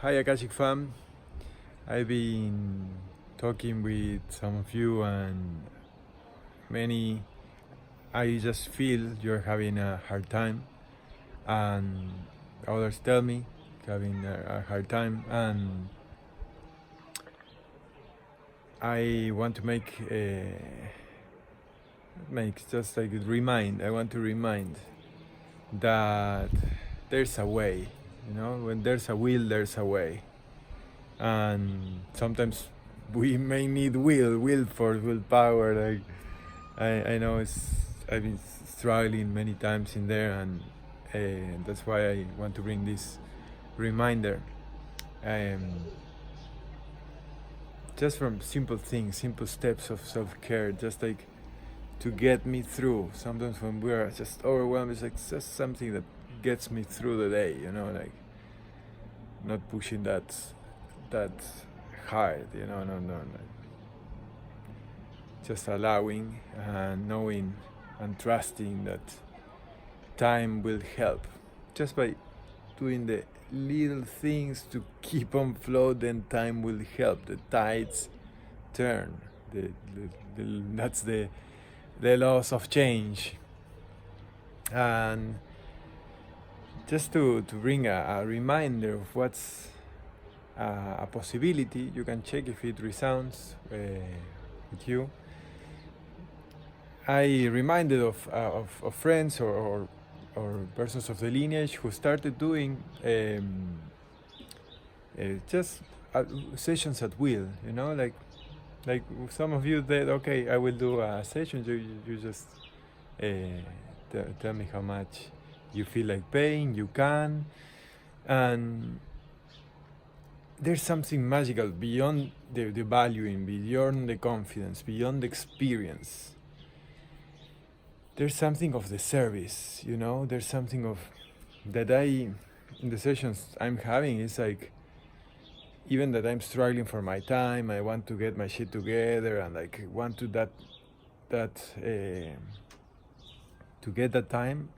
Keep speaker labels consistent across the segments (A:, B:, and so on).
A: Hi Akashic fam. I've been talking with some of you and many. I just feel you're having a hard time, and others tell me having a hard time, and I want to make just like remind. I want to remind that there's a way. You know, when there's a will, there's a way, and sometimes we may need will for willpower. Like I know I've been struggling many times in there, and that's why I want to bring this reminder. Just from simple things, simple steps of self-care, just like to get me through. Sometimes when we are just overwhelmed, it's like just something that gets me through the day. You know, like not pushing that hard. You know, no. Just allowing and knowing and trusting that time will help, just by doing the little things to keep on flow. Then time will help, the tides turn. That's the laws of change. And just to bring a reminder of what's a possibility, you can check if it resounds with you. I reminded of friends or persons of the lineage who started doing just sessions at will. You know, like some of you said, okay, I will do a session. You just tell me how much you feel like paying. You can, and there's something magical beyond the valuing, beyond the confidence, beyond the experience. There's something of the service, you know. There's something of that in the sessions I'm having, is like, even that I'm struggling for my time, I want to get my shit together, and like want to to get that time,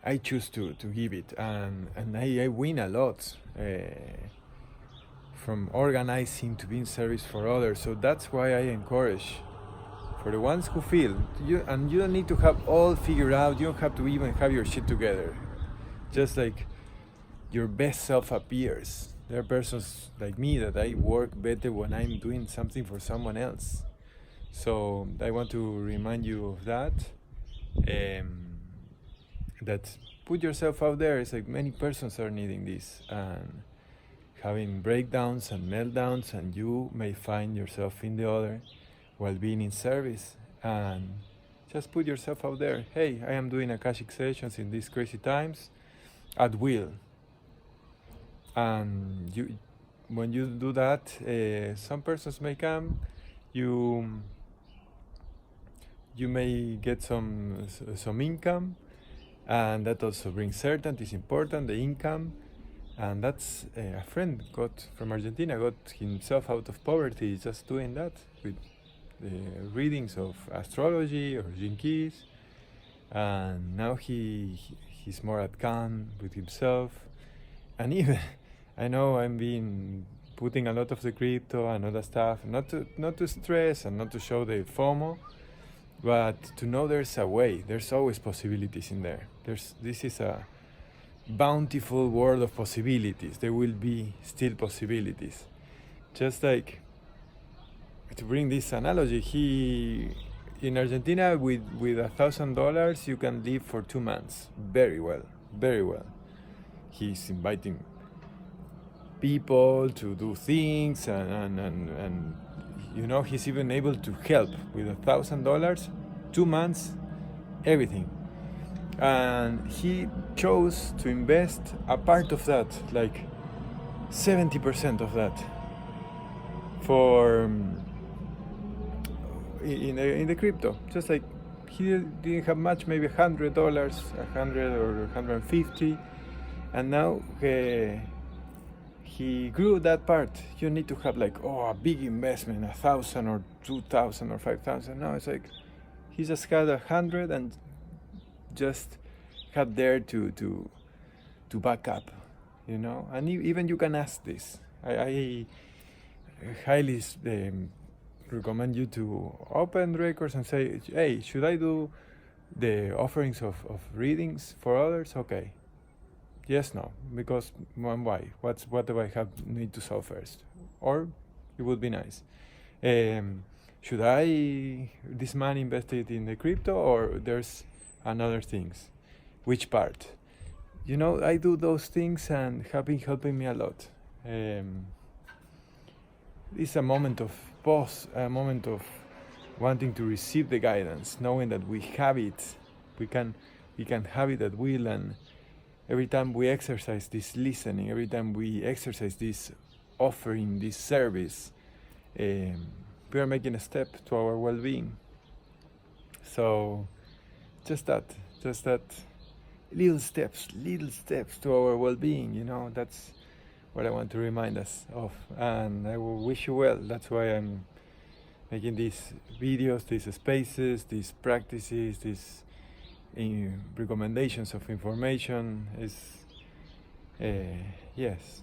A: I choose to give it, and I win a lot from organizing to being service for others. So that's why I encourage, for the ones who feel, you don't need to have all figured out, you don't have to even have your shit together. Just like your best self appears. There are persons like me that I work better when I'm doing something for someone else. So I want to remind you of that. That put yourself out there. It's like many persons are needing this and having breakdowns and meltdowns, and you may find yourself in the other while being in service. And just put yourself out there. Hey, I am doing Akashic sessions in these crazy times at will. And when you do that, some persons may come, you may get some income, and that also brings certainty. Is important, the income. And that's a friend got from Argentina, got himself out of poverty just doing that, with readings of astrology or Gene Keys. And now he's more at calm with himself. And even I know I'm been putting a lot of the crypto and other stuff, not to stress and not to show the FOMO, but to know there's a way. There's always possibilities in there. This is a bountiful world of possibilities. There will be still possibilities. Just like, to bring this analogy, in Argentina with $1,000 you can live for 2 months very well. He's inviting people to do things, and you know, he's even able to help with $1,000, 2 months, everything. And he chose to invest a part of that, like 70% of that, for in the crypto. Just like he didn't have much, maybe $100, 100 or 150, and now he grew that part. You need to have like a big investment, 1,000 or 2,000 or 5,000. Now it's like he just had 100 and just had there to back up. you know. And even you can ask this. I highly recommend you to open records and say, hey, should I do the offerings of readings for others? Okay. Yes, no, because why? What do I need to solve first? Or it would be nice. Should I this money invested in the crypto, or there's another things? Which part? You know, I do those things and have been helping me a lot. It's a moment of pause, a moment of wanting to receive the guidance, knowing that we have it, we can have it at will, and every time we exercise this listening, every time we exercise this offering, this service, we are making a step to our well-being. So just that little steps to our well-being, you know, that's what I want to remind us of. And I will wish you well. That's why I'm making these videos, these spaces, these practices, these recommendations of information. Is yes,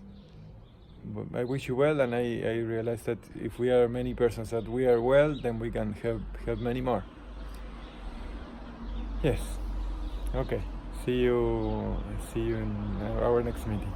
A: I wish you well, and I realize that if we are many persons that we are well, then we can help many more. Yes. Okay. See you in our next meeting.